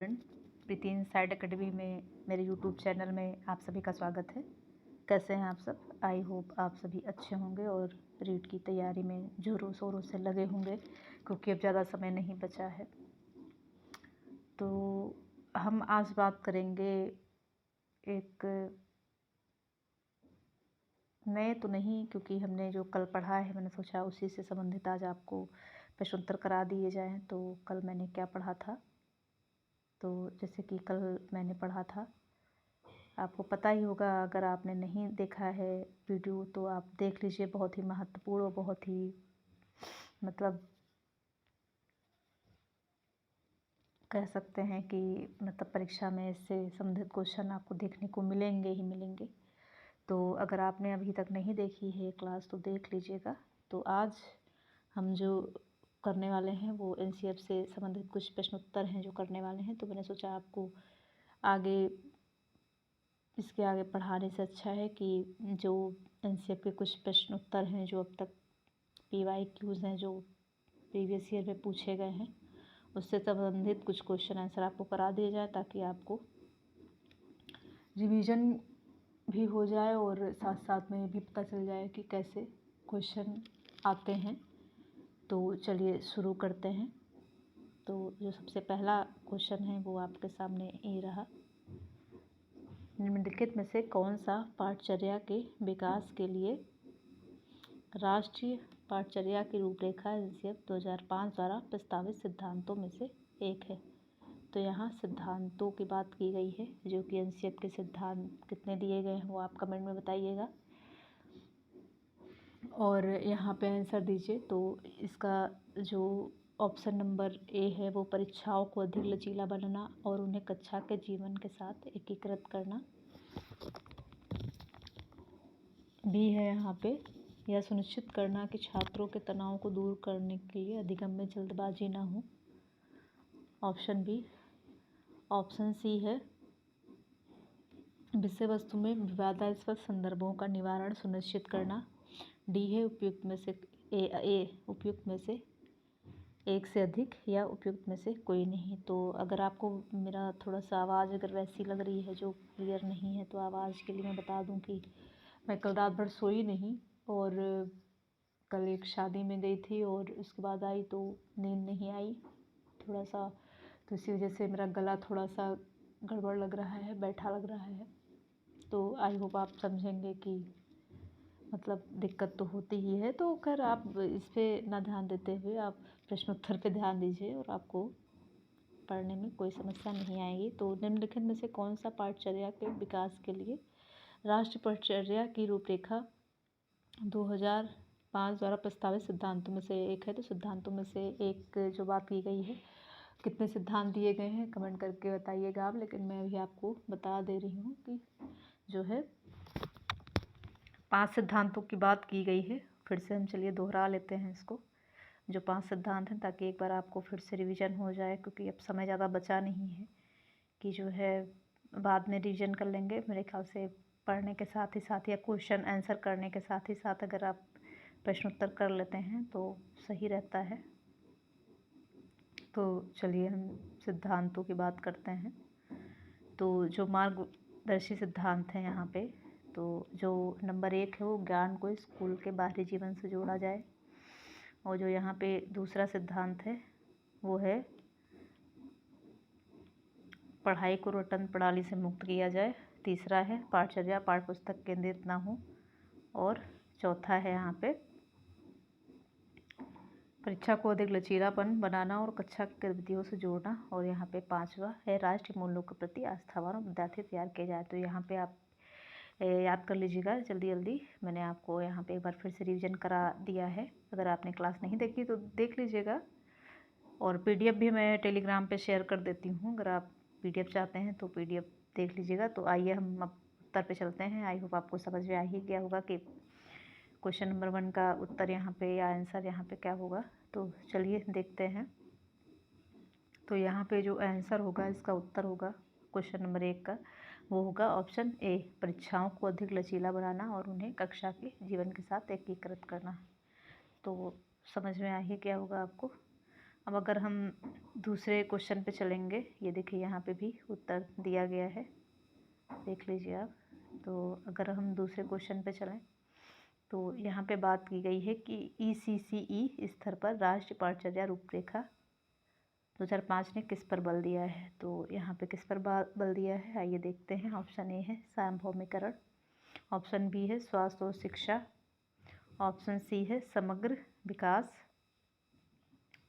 Friend, प्रीति inside academy में मेरे YouTube channel में आप सभी का स्वागत है। कैसे हैं आप सब? आई होप आप सभी अच्छे होंगे और रीट की तैयारी में जोरों शोरों से लगे होंगे, क्योंकि अब ज़्यादा समय नहीं बचा है। तो हम आज बात करेंगे एक नए तो नहीं, क्योंकि हमने जो कल पढ़ा है मैंने सोचा उसी से संबंधित आज आपको प्रश्नोत्तर करा दिए जाएँ। तो कल मैंने क्या पढ़ा था, तो जैसे कि कल मैंने पढ़ा था, आपको पता ही होगा, अगर आपने नहीं देखा है वीडियो तो आप देख लीजिए। बहुत ही महत्वपूर्ण और बहुत ही मतलब कह सकते हैं कि परीक्षा में इससे संबंधित क्वेश्चन आपको देखने को मिलेंगे ही मिलेंगे। तो अगर आपने अभी तक नहीं देखी है क्लास तो देख लीजिएगा। तो आज हम जो करने वाले हैं वो एनसीईआरटी से संबंधित कुछ प्रश्नोत्तर हैं जो करने वाले हैं। तो मैंने सोचा आपको आगे इसके आगे पढ़ाने से अच्छा है कि जो एनसीईआरटी के कुछ प्रश्न उत्तर हैं जो अब तक PYQs हैं जो प्रीवियस ईयर में पूछे गए हैं, उससे संबंधित कुछ क्वेश्चन आंसर आपको करा दिए जाए, ताकि आपको रिवीजन भी हो जाए और साथ साथ में भी पता चल जाए कि कैसे क्वेश्चन आते हैं। तो चलिए शुरू करते हैं। तो जो सबसे पहला क्वेश्चन है वो आपके सामने ये रहा। निम्नलिखित में से कौन सा पाठचर्या के विकास के लिए राष्ट्रीय पाठचर्या की रूपरेखा एनसीईआरटी 2005 द्वारा प्रस्तावित सिद्धांतों में से एक है? तो यहाँ सिद्धांतों की बात की गई है, जो कि एनसीईआरटी के सिद्धांत कितने दिए गए हैं वो आप कमेंट में बताइएगा और यहाँ पे आंसर दीजिए। तो इसका जो ऑप्शन नंबर ए है वो परीक्षाओं को अधिक लचीला बनाना और उन्हें कक्षा के जीवन के साथ एकीकृत करना। बी है यहाँ पे यह सुनिश्चित करना कि छात्रों के तनाव को दूर करने के लिए अधिगम में जल्दबाजी ना हो। Option B. ऑप्शन सी है विषय वस्तु में विवादास्पद संदर्भों का निवारण सुनिश्चित करना। डी है उपयुक्त में से उपयुक्त में से एक से अधिक या उपयुक्त में से कोई नहीं। तो अगर आपको मेरा थोड़ा सा आवाज़ अगर वैसी लग रही है जो क्लियर नहीं है, तो आवाज़ के लिए मैं बता दूं कि मैं कल रात भर सोई नहीं और कल एक शादी में गई थी और उसके बाद आई तो नींद नहीं आई थोड़ा सा, तो इसी वजह से मेरा गला थोड़ा सा गड़बड़ लग रहा है, बैठा लग रहा है। तो आई होप आप समझेंगे कि दिक्कत तो होती ही है। तो खैर आप इस पर ना ध्यान देते हुए आप प्रश्नोत्तर पे ध्यान दीजिए और आपको पढ़ने में कोई समस्या नहीं आएगी। तो निम्नलिखित में से कौन सा पाठचर्या के विकास के लिए राष्ट्रीय पाठचर्या की रूपरेखा 2005 द्वारा प्रस्तावित सिद्धांतों में से एक है? तो सिद्धांतों में से एक जो बात की गई है, कितने सिद्धांत दिए गए हैं कमेंट करके बताइएगा आप, लेकिन मैं अभी आपको बता दे रही हूँ कि जो है 5 सिद्धांतों की बात की गई है। फिर से हम चलिए दोहरा लेते हैं इसको, जो 5 सिद्धांत हैं, ताकि एक बार आपको फिर से रिवीजन हो जाए, क्योंकि अब समय ज़्यादा बचा नहीं है कि जो है बाद में रिवीजन कर लेंगे। मेरे ख्याल से पढ़ने के साथ ही साथ या क्वेश्चन आंसर करने के साथ ही साथ अगर आप प्रश्नोत्तर कर लेते हैं तो सही रहता है। तो चलिए हम सिद्धांतों की बात करते हैं। तो जो मार्गदर्शी सिद्धांत हैं यहाँ पे, तो जो नंबर 1 है वो ज्ञान को स्कूल के बाहरी जीवन से जोड़ा जाए। और जो यहाँ पे दूसरा सिद्धांत है वो है पढ़ाई को रटन प्रणाली से मुक्त किया जाए। तीसरा है पाठचर्या पाठ्यपुस्तक केंद्रित ना हो। और चौथा है यहाँ पे परीक्षा को अधिक लचीलापन बनाना और कक्षा की गतिविधियों से जोड़ना। और यहाँ पे पांचवा है राष्ट्रीय मूल्यों के प्रति आस्थावान विद्यार्थी तैयार किए जाए। तो यहाँ पे आप याद कर लीजिएगा जल्दी जल्दी, मैंने आपको यहाँ पे एक बार फिर से रिवीजन करा दिया है। अगर आपने क्लास नहीं देखी तो देख लीजिएगा, और PDF भी मैं टेलीग्राम पे शेयर कर देती हूँ। अगर आप PDF चाहते हैं तो PDF देख लीजिएगा। तो आइए हम अब उत्तर पे चलते हैं। आई होप आपको समझ में आ ही गया होगा कि क्वेश्चन नंबर 1 का उत्तर यहाँ पे या आंसर यहाँ पे क्या होगा। तो चलिए देखते हैं। तो यहाँ पे जो आंसर होगा, इसका उत्तर होगा क्वेश्चन नंबर 1 का, वो होगा ऑप्शन ए, परीक्षाओं को अधिक लचीला बनाना और उन्हें कक्षा के जीवन के साथ एकीकृत करना। तो समझ में आ ही गया होगा आपको। अब अगर हम दूसरे क्वेश्चन पे चलेंगे, ये देखिए यहाँ पे भी उत्तर दिया गया है, देख लीजिए आप। तो अगर हम दूसरे क्वेश्चन पे चलें तो यहाँ पे बात की गई है कि ECCE स्तर पर राष्ट्रीय पाठचर्या रूपरेखा 2005 ने किस पर बल दिया है। तो यहाँ पे किस पर बल दिया है, आइए देखते हैं। ऑप्शन ए है सार्वभौमिकरण, ऑप्शन बी है स्वास्थ्य और शिक्षा, ऑप्शन सी है समग्र विकास,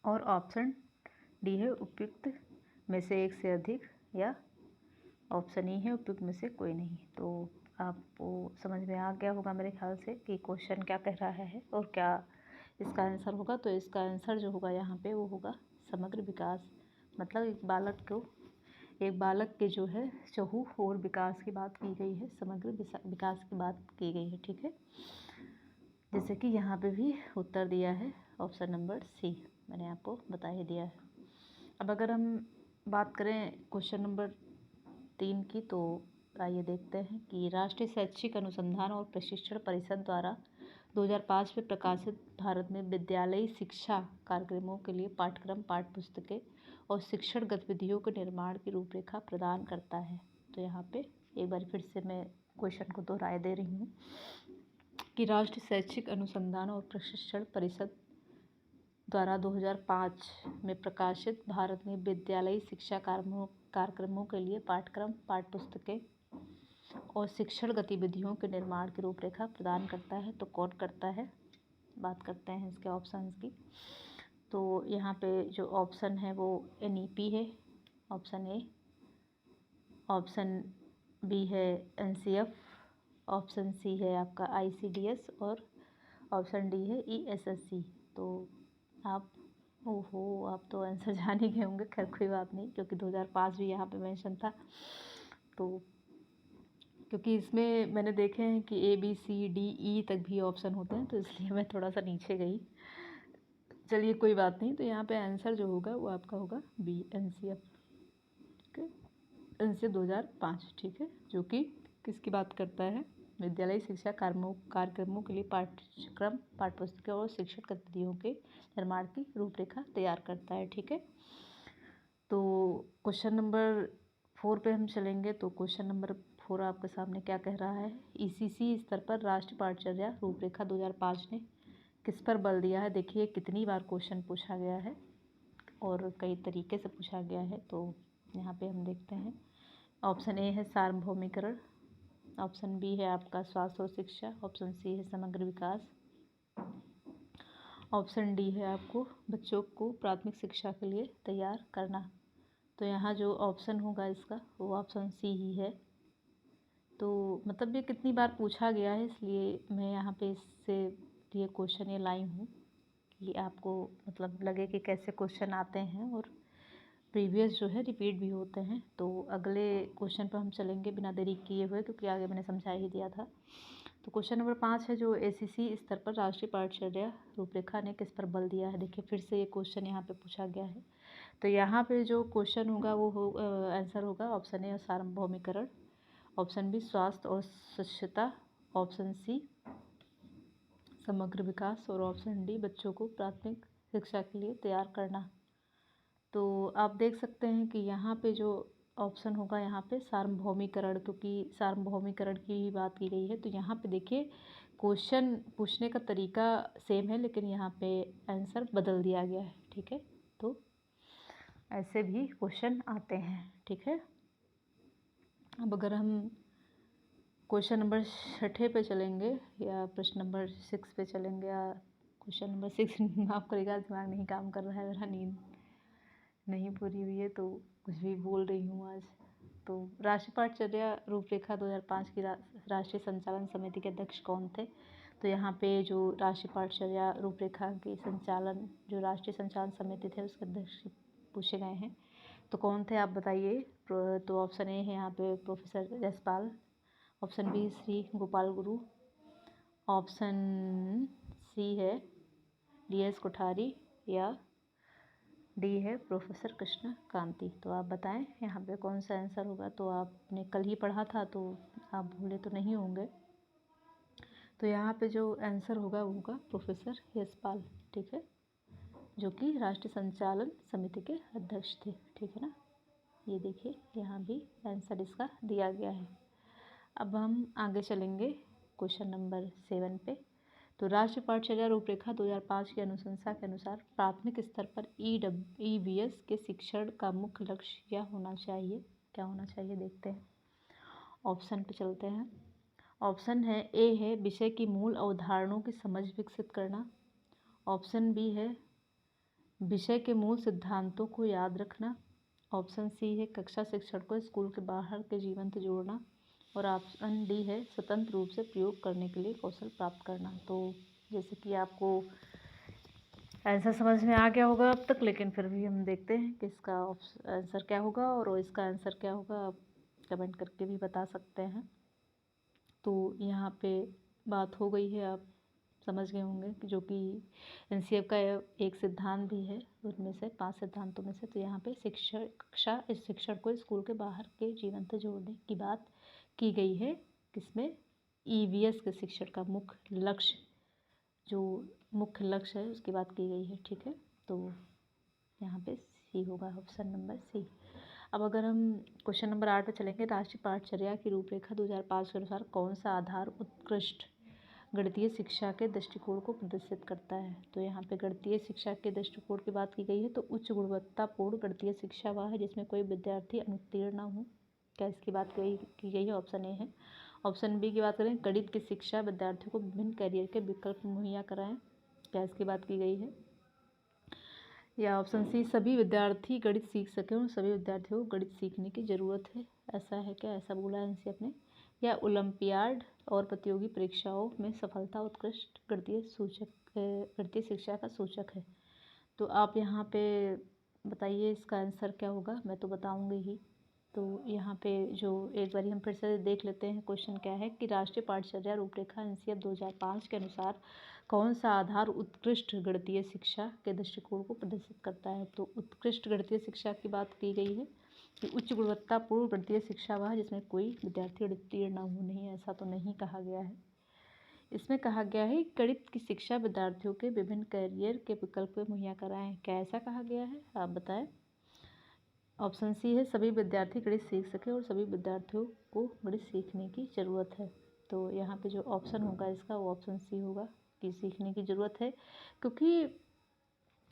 और ऑप्शन डी है उपयुक्त में से एक से अधिक, या ऑप्शन ई है उपयुक्त में से कोई नहीं। तो आपको समझ में आ गया होगा मेरे ख्याल से कि क्वेश्चन क्या कह रहा है और क्या इसका आंसर होगा। तो इसका आंसर जो होगा यहाँ पे वो होगा समग्र विकास। मतलब एक बालक के जो है चहु और विकास की बात की गई है, समग्र विकास की बात की गई है, ठीक है। जैसे कि यहाँ पे भी उत्तर दिया है ऑप्शन नंबर सी, मैंने आपको बता ही दिया है। अब अगर हम बात करें क्वेश्चन नंबर 3 की, तो आइए देखते हैं कि राष्ट्रीय शैक्षिक अनुसंधान और प्रशिक्षण परिषद द्वारा 2005 में प्रकाशित भारत में विद्यालयी शिक्षा कार्यक्रमों के लिए पाठ्यक्रम, पाठ्यपुस्तकें और शिक्षण गतिविधियों के निर्माण की रूपरेखा प्रदान करता है। तो यहाँ पे एक बार फिर से मैं क्वेश्चन को दोहराए दे रही हूँ कि राष्ट्रीय शैक्षिक अनुसंधान और प्रशिक्षण परिषद द्वारा 2005 में प्रकाशित भारत में विद्यालयी शिक्षा कार्यक्रमों के लिए पाठ्यक्रम, पाठ्यपुस्तकें और शिक्षण गतिविधियों के निर्माण की रूपरेखा प्रदान करता है। तो कौन करता है, बात करते हैं इसके ऑप्शंस की। तो यहाँ पे जो ऑप्शन है वो NEP है, ऑप्शन ए, ऑप्शन बी है NCF, ऑप्शन सी है आपका ICDS और ऑप्शन डी है ESSC। तो आप तो आंसर जान ही गए होंगे। खैर कोई बात नहीं, क्योंकि 2005 भी यहाँ पे मेंशन था। तो क्योंकि इसमें मैंने देखे हैं कि ABCDE तक भी ऑप्शन होते हैं, तो इसलिए मैं थोड़ा सा नीचे गई। चलिए कोई बात नहीं। तो यहाँ पे आंसर जो होगा वो आपका होगा बी, NCF, ठीक है, NCF 2005, ठीक है, जो कि किसकी बात करता है, विद्यालय शिक्षा कार्यक्रमों के लिए पाठ्यक्रम, पाठ्यपुस्तकें और शिक्षण गतिविधियों के निर्माण की रूपरेखा तैयार करता है, ठीक है। तो क्वेश्चन नंबर 4 पे हम चलेंगे। तो क्वेश्चन नंबर 4 आपके सामने क्या कह रहा है, ECC स्तर पर राष्ट्रीय पाठचर्या रूपरेखा 2005 ने किस पर बल दिया है। देखिए कितनी बार क्वेश्चन पूछा गया है और कई तरीके से पूछा गया है। तो यहाँ पे हम देखते हैं, ऑप्शन ए है सार्वभौमिकरण, ऑप्शन बी है आपका स्वास्थ्य और शिक्षा, ऑप्शन सी है समग्र विकास, ऑप्शन डी है आपको बच्चों को प्राथमिक शिक्षा के लिए तैयार करना। तो यहाँ जो ऑप्शन होगा इसका वो ऑप्शन सी ही है। तो मतलब ये कितनी बार पूछा गया है, इसलिए मैं यहाँ पे इससे ये क्वेश्चन ये लाई हूँ कि आपको मतलब लगे कि कैसे क्वेश्चन आते हैं और प्रीवियस जो है रिपीट भी होते हैं। तो अगले क्वेश्चन पर हम चलेंगे बिना देरी किए हुए, क्योंकि आगे मैंने समझा ही दिया था। तो क्वेश्चन नंबर 5 है, जो ACC स्तर पर राष्ट्रीय पाठचर्या रूपरेखा ने किस पर बल दिया है। देखिए फिर से ये क्वेश्चन यहाँ पे पूछा गया है। तो यहाँ पे जो क्वेश्चन होगा वो आंसर होगा ऑप्शन ए सार्वभौमिकरण, ऑप्शन बी स्वास्थ्य और स्वच्छता, ऑप्शन सी समग्र विकास और ऑप्शन डी बच्चों को प्राथमिक शिक्षा के लिए तैयार करना। तो आप देख सकते हैं कि यहाँ पे जो ऑप्शन होगा यहाँ पे सार्वभौमिकरण, क्योंकि सार्वभौमिकरण की ही बात की गई है। तो यहाँ पे देखिए क्वेश्चन पूछने का तरीका सेम है, लेकिन यहाँ पे आंसर बदल दिया गया है, ठीक है। तो ऐसे भी क्वेश्चन आते हैं, ठीक है। अब अगर हम क्वेश्चन नंबर 6 पे चलेंगे या प्रश्न नंबर 6 पे चलेंगे, या क्वेश्चन नंबर 6 माफ़ करिएगा, दिमाग नहीं काम कर रहा है, मेरा नींद नहीं पूरी हुई है तो कुछ भी बोल रही हूँ आज। तो राष्ट्रीय पाठचर्या रूपरेखा 2005 की राष्ट्रीय संचालन समिति के अध्यक्ष कौन थे। तो यहाँ पे जो राष्ट्रीय पाठचर्या रूपरेखा की संचालन, जो राष्ट्रीय संचालन समिति थे उसके अध्यक्ष पूछे गए हैं। तो कौन थे आप बताइए। तो ऑप्शन ए है यहाँ पे professor Yashpal, option B Shri Gopal Guru, option सी है DS कोठारी, या डी है प्रोफेसर कृष्ण कांति। तो आप बताएं यहाँ पे कौन सा आंसर होगा। तो आपने कल ही पढ़ा था तो आप भूले तो नहीं होंगे। तो यहाँ पे जो आंसर होगा वो होगा प्रोफेसर यशपाल, ठीक है। जो कि राष्ट्रीय संचालन समिति के अध्यक्ष थे। ठीक है ना, ये देखिए यहाँ भी आंसर इसका दिया गया है। अब हम आगे चलेंगे क्वेश्चन नंबर 7 पे। तो राष्ट्रीय पाठचर्या रूपरेखा 2005 की अनुशंसा के अनुसार प्राथमिक स्तर पर EVS के शिक्षण का मुख्य लक्ष्य क्या होना चाहिए? क्या होना चाहिए देखते हैं। ऑप्शन पे चलते हैं। ऑप्शन है ए है विषय की मूल अवधारणाओं की समझ विकसित करना। ऑप्शन बी है विषय के मूल सिद्धांतों को याद रखना। ऑप्शन सी है कक्षा शिक्षण को स्कूल के बाहर के जीवन से जोड़ना। और ऑप्शन डी है स्वतंत्र रूप से प्रयोग करने के लिए कौशल प्राप्त करना। तो जैसे कि आपको आंसर समझ में आ गया होगा अब तक, लेकिन फिर भी हम देखते हैं कि इसका आंसर क्या होगा और इसका आंसर क्या होगा, आप कमेंट करके भी बता सकते हैं। तो यहाँ पे बात हो गई है, आप समझ गए होंगे कि जो कि NCF का एक सिद्धांत भी है, उनमें से 5 सिद्धांतों में से। तो यहाँ पे शिक्षण को स्कूल के बाहर के जीवन से जोड़ने की बात की गई है। किसमें? EVS के शिक्षण का मुख्य लक्ष्य, जो मुख्य लक्ष्य है उसकी बात की गई है। ठीक है, तो यहाँ पे सी होगा, ऑप्शन नंबर सी। अब अगर हम क्वेश्चन नंबर 8 पे चलेंगे, राष्ट्रीय पाठचर्या की रूपरेखा 2005 के अनुसार कौन सा आधार उत्कृष्ट गणितीय शिक्षा के दृष्टिकोण को प्रदर्शित करता है? तो यहाँ पे गणितीय शिक्षा के दृष्टिकोण की बात की गई है। तो उच्च गुणवत्तापूर्ण गणितीय शिक्षा वह है जिसमें कोई विद्यार्थी अनुत्तीर्ण ना हो। क्या इसकी बात की गई है? ऑप्शन ए है। ऑप्शन बी की बात करें, गणित की शिक्षा विद्यार्थियों को विभिन्न कैरियर के विकल्प मुहैया कराएं। क्या इसकी बात की गई है? या ऑप्शन सी, सभी विद्यार्थी गणित सीख सकें और सभी विद्यार्थियों को गणित सीखने की ज़रूरत है। ऐसा है क्या? ऐसा बोला है NCF ने। या ओलंपियाड और प्रतियोगी परीक्षाओं में सफलता उत्कृष्ट गणितीय शिक्षा का सूचक है। तो आप यहाँ पे बताइए इसका आंसर क्या होगा। मैं तो बताऊँगी ही। तो यहाँ पे जो एक बारी हम फिर से देख लेते हैं क्वेश्चन क्या है कि राष्ट्रीय पाठचर्या रूपरेखा NCF 2005 के अनुसार कौन सा आधार उत्कृष्ट गणितीय शिक्षा के दृष्टिकोण को प्रदर्शित करता है? तो उत्कृष्ट गणितीय शिक्षा की बात की गई है कि उच्च गुणवत्तापूर्ण गणितीय शिक्षा वह जिसमें कोई विद्यार्थी उत्तीर्ण न हो। नहीं, ऐसा तो नहीं कहा गया है। इसमें कहा गया है गणित की शिक्षा विद्यार्थियों के विभिन्न करियर के विकल्प मुहैया कराएं। क्या ऐसा कहा गया है? आप बताएं। ऑप्शन सी है, सभी विद्यार्थी गणित सीख सके और सभी विद्यार्थियों को गणित सीखने की ज़रूरत है। तो यहाँ पे जो ऑप्शन होगा इसका, वो ऑप्शन सी होगा कि सीखने की ज़रूरत है। क्योंकि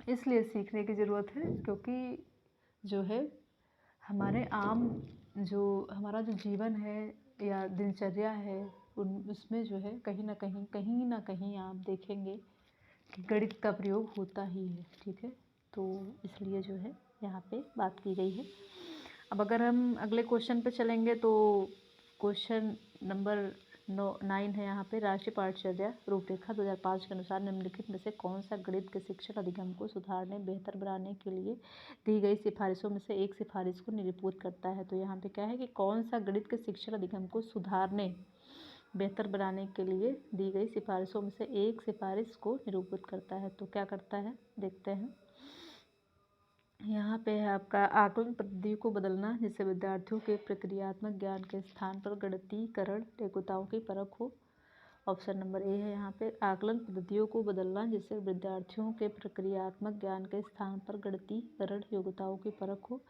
इसलिए सीखने की ज़रूरत है क्योंकि जो है हमारे आम जो हमारा जो जीवन है या दिनचर्या है उसमें जो है कहीं ना कहीं आप देखेंगे कि गणित का प्रयोग होता ही है। ठीक है, तो इसलिए जो है यहाँ पे बात की गई है। अब अगर हम अगले क्वेश्चन पे चलेंगे तो क्वेश्चन नंबर 9 है यहाँ पे, राष्ट्रीय पाठचर्या रूपरेखा 2005 के अनुसार निम्नलिखित में से कौन सा गणित के शिक्षण अधिगम को सुधारने बेहतर बनाने के लिए दी गई सिफारिशों में से एक सिफारिश को निरूपित करता है? तो यहाँ पे क्या है कि कौन सा गणित के शिक्षण अधिगम को सुधारने बेहतर बनाने के लिए दी गई सिफारिशों में से एक सिफारिश को निरूपित करता है? तो क्या करता है देखते हैं। यहाँ पे है आपका आकलन पद्धति को बदलना जिससे विद्यार्थियों के प्रक्रियात्मक ज्ञान के स्थान पर गणितीकरण योग्यताओं की परख हो। ऑप्शन नंबर ए है यहाँ पे, आकलन पद्धतियों को बदलना जिससे विद्यार्थियों के प्रक्रियात्मक ज्ञान के स्थान पर गणितीकरण योग्यताओं की परख हो।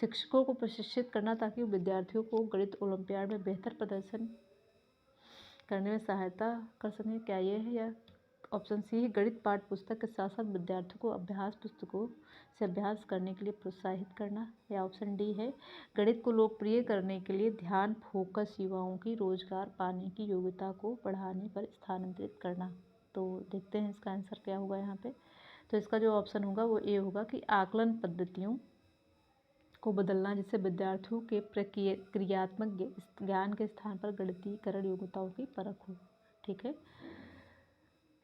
शिक्षकों को प्रशिक्षित करना ताकि विद्यार्थियों को गणित ओलंपियाड में बेहतर प्रदर्शन करने में सहायता कर सकें। क्या ये है? या ऑप्शन सी है, गणित पाठ्य पुस्तक के साथ साथ विद्यार्थियों को अभ्यास पुस्तकों से अभ्यास करने के लिए प्रोत्साहित करना। या ऑप्शन डी है, गणित को लोकप्रिय करने के लिए ध्यान फोकस युवाओं की रोजगार पाने की योग्यता को बढ़ाने पर स्थानांतरित करना। तो देखते हैं इसका आंसर क्या होगा यहाँ पे। तो इसका जो ऑप्शन होगा वो ए होगा कि आकलन पद्धतियों को बदलना जिससे विद्यार्थियों के क्रियात्मक ज्ञान के स्थान पर गणितीकरण योग्यताओं की परख हो। ठीक है,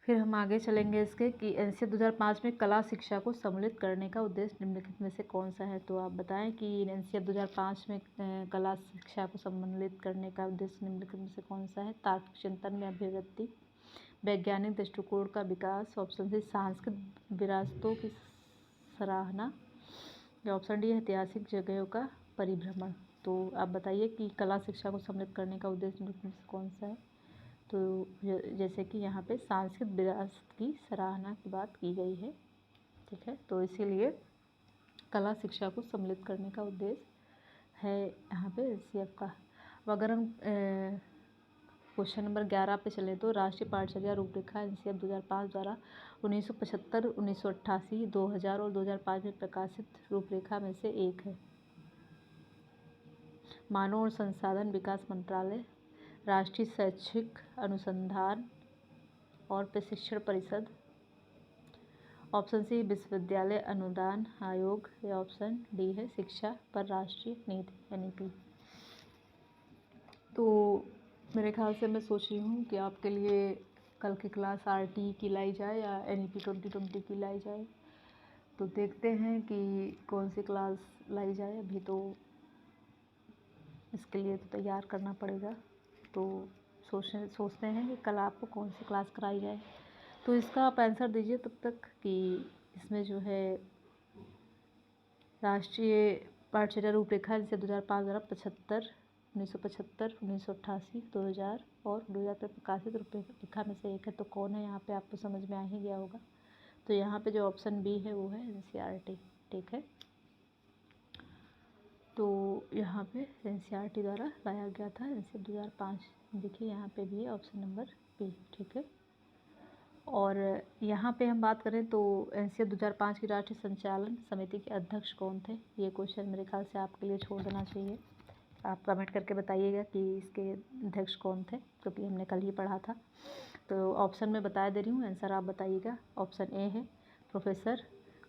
फिर हम आगे चलेंगे इसके कि NCF 2005 में कला शिक्षा को सम्मिलित करने का उद्देश्य निम्नलिखित में से कौन सा है? तो आप बताएं कि NCF 2005 में कला शिक्षा को सम्मिलित करने का उद्देश्य निम्नलिखित में से कौन सा है? तार्किक चिंतन में अभिव्यक्ति, वैज्ञानिक दृष्टिकोण का विकास, ऑप्शन सी सांस्कृतिक विरासतों की सराहना, या ऑप्शन डी ऐतिहासिक जगहों का परिभ्रमण। तो आप बताइए कि कला शिक्षा को सम्मिलित करने का उद्देश्य निम्नलिखित में से कौन सा है? तो जैसे कि यहाँ पे सांस्कृतिक विरासत की सराहना की बात की गई है। ठीक है। तो इसीलिए कला शिक्षा को सम्मिलित करने का उद्देश्य है यहाँ पे एनसीएफ का। अब अगर हम क्वेश्चन नंबर 11 पे चले तो राष्ट्रीय पाठचर्या रूपरेखा एनसीएफ 2005 द्वारा 1975, 1988, 2000 और 2005 में प्रकाशित रूपरेखा में से एक है। मानव और संसाधन विकास मंत्रालय, राष्ट्रीय शैक्षिक अनुसंधान और प्रशिक्षण परिषद, ऑप्शन सी विश्वविद्यालय अनुदान आयोग, या ऑप्शन डी है शिक्षा पर राष्ट्रीय नीति NEP। तो मेरे ख्याल से मैं सोच रही हूँ कि आपके लिए कल की क्लास RT की लाई जाए या NEP 2020 की लाई जाए। तो देखते हैं कि कौन सी क्लास लाई जाए। अभी तो इसके लिए तो तैयार करना पड़ेगा। तो सोचते हैं कि कल आपको कौन सी क्लास कराई जाए। तो इसका आप आंसर दीजिए तब तक कि इसमें जो है राष्ट्रीय पाठचर्या रूपरेखा जिसे 2005 द्वारा 1975, 1988, 2000 और 2000 पर प्रकाशित रूपरेखा में से एक है। तो कौन है यहाँ पे आपको समझ में आ ही गया होगा। तो यहाँ पे जो ऑप्शन बी है वो है NCERT, ठीक है। तो यहाँ पे NCERT द्वारा लाया गया था NCERT 2005। देखिए यहाँ पे भी है ऑप्शन नंबर बी, ठीक है। और यहाँ पे हम बात करें तो NCERT 2005 की राष्ट्रीय संचालन समिति के अध्यक्ष कौन थे। ये क्वेश्चन मेरे ख्याल से आपके लिए छोड़ देना चाहिए। आप कमेंट करके बताइएगा कि इसके अध्यक्ष कौन थे, क्योंकि हमने कल ही पढ़ा था। तो ऑप्शन में बता दे रही हूँ, आंसर आप बताइएगा। ऑप्शन ए है प्रोफेसर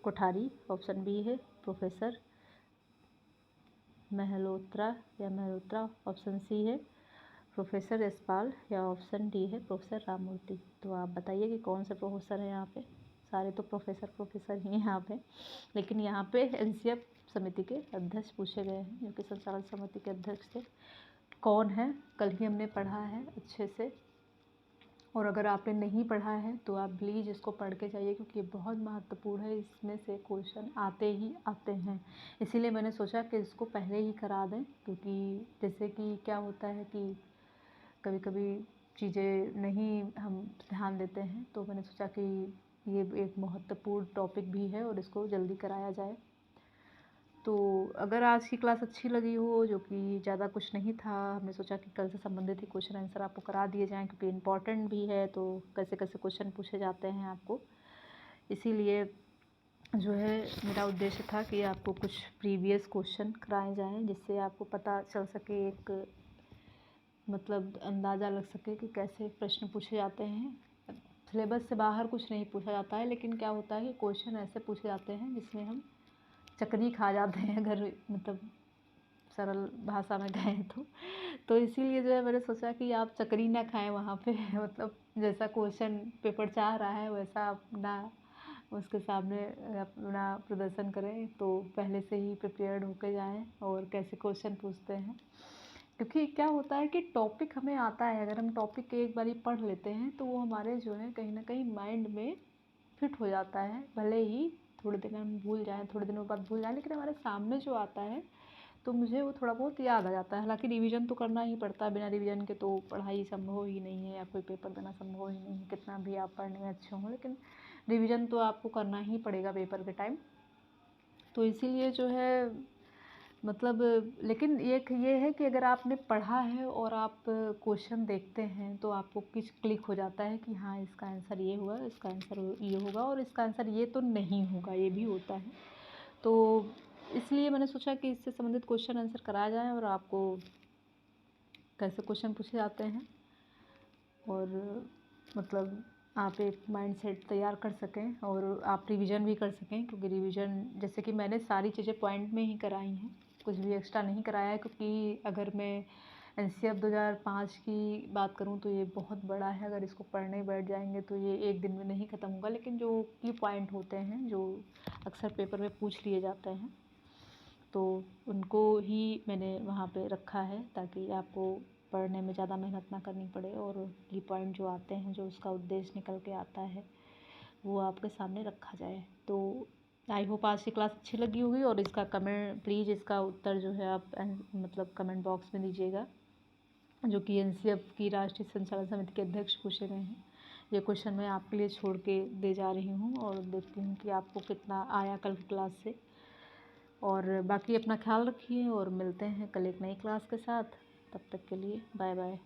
कोठारी, ऑप्शन बी है प्रोफेसर महलोत्रा, ऑप्शन सी है प्रोफेसर यशपाल, या ऑप्शन डी है प्रोफेसर राममूर्ति। तो आप बताइए कि कौन से प्रोफेसर हैं यहाँ पे। सारे तो प्रोफेसर ही हैं यहाँ पे, लेकिन यहाँ पे NCERT समिति के अध्यक्ष पूछे गए हैं, जो कि संचालन समिति के अध्यक्ष थे। कौन है कल ही हमने पढ़ा है अच्छे से। और अगर आपने नहीं पढ़ा है तो आप प्लीज़ इसको पढ़ के जाइए, क्योंकि ये बहुत महत्वपूर्ण है। इसमें से क्वेश्चन आते ही आते हैं। इसीलिए मैंने सोचा कि इसको पहले ही करा दें, क्योंकि जैसे कि क्या होता है कि कभी कभी चीज़ें नहीं हम ध्यान देते हैं। तो मैंने सोचा कि ये एक महत्वपूर्ण टॉपिक भी है और इसको जल्दी कराया जाए। तो अगर आज की क्लास अच्छी लगी हो, जो कि ज़्यादा कुछ नहीं था, हमने सोचा कि कल से संबंधित ही क्वेश्चन आंसर आपको करा दिए जाएँ, क्योंकि इम्पॉर्टेंट भी है। तो कैसे कैसे क्वेश्चन पूछे जाते हैं आपको, इसीलिए जो है मेरा उद्देश्य था कि आपको कुछ प्रीवियस क्वेश्चन कराए जाएँ, जिससे आपको पता चल सके, एक मतलब अंदाज़ा लग सके कि कैसे प्रश्न पूछे जाते हैं। सिलेबस से बाहर कुछ नहीं पूछा जाता है, लेकिन क्या होता है कि क्वेश्चन ऐसे पूछे जाते हैं जिसमें हम चकनी खा जाते हैं, अगर मतलब सरल भाषा में कहें तो इसीलिए जो है मैंने सोचा कि आप चकनी ना खाएं वहाँ पे मतलब जैसा क्वेश्चन पेपर चाह रहा है वैसा अपना उसके सामने अपना प्रदर्शन करें। तो पहले से ही प्रिपेयर्ड होकर जाएं और कैसे क्वेश्चन पूछते हैं, क्योंकि क्या होता है कि टॉपिक हमें आता है। अगर हम टॉपिक एक बारी पढ़ लेते हैं तो वो हमारे जो है कहीं ना कहीं माइंड में फिट हो जाता है। भले ही थोड़े दिन हम भूल जाएं, थोड़े दिनों बाद भूल जाएं, लेकिन हमारे सामने जो आता है तो मुझे वो थोड़ा बहुत याद आ जाता है। हालांकि रिवीजन तो करना ही पड़ता है, बिना रिवीजन के तो पढ़ाई संभव ही नहीं है, या कोई पेपर देना संभव ही नहीं है, कितना भी आप पढ़ने में अच्छे हों, लेकिन रिवीजन तो आपको करना ही पड़ेगा पेपर के टाइम। तो इसीलिए जो है मतलब, लेकिन एक ये है कि अगर आपने पढ़ा है और आप क्वेश्चन देखते हैं तो आपको कुछ क्लिक हो जाता है कि हाँ इसका आंसर ये हुआ, इसका आंसर ये होगा, और इसका आंसर ये तो नहीं होगा, ये भी होता है। तो इसलिए मैंने सोचा कि इससे संबंधित क्वेश्चन आंसर कराया जाए और आपको कैसे क्वेश्चन पूछे जाते हैं, और मतलब आप एक माइंड सेट तैयार कर सकें और आप रिवीजन भी कर सकें। क्योंकि रिवीजन जैसे कि मैंने सारी चीज़ें पॉइंट में ही कराई हैं, कुछ भी एक्स्ट्रा नहीं कराया है, क्योंकि अगर मैं NCERT 2005 की बात करूं तो ये बहुत बड़ा है। अगर इसको पढ़ने बैठ जाएंगे तो ये एक दिन में नहीं ख़त्म होगा, लेकिन जो की पॉइंट होते हैं जो अक्सर पेपर में पूछ लिए जाते हैं तो उनको ही मैंने वहाँ पे रखा है, ताकि आपको पढ़ने में ज़्यादा मेहनत ना करनी पड़े, और की पॉइंट जो आते हैं, जो उसका उद्देश्य निकल के आता है, वो आपके सामने रखा जाए। तो आई होप आज की क्लास अच्छी लगी होगी। और इसका कमेंट प्लीज़, इसका उत्तर जो है आप मतलब कमेंट बॉक्स में दीजिएगा, जो कि NCERT की राष्ट्रीय संचालन समिति के अध्यक्ष पूछे गए हैं। ये क्वेश्चन मैं आपके लिए छोड़ के दे जा रही हूँ और देखती हूँ कि आपको कितना आया कल की क्लास से। और बाकी अपना ख्याल रखिए और मिलते हैं कल एक नई क्लास के साथ। तब तक के लिए बाय बाय।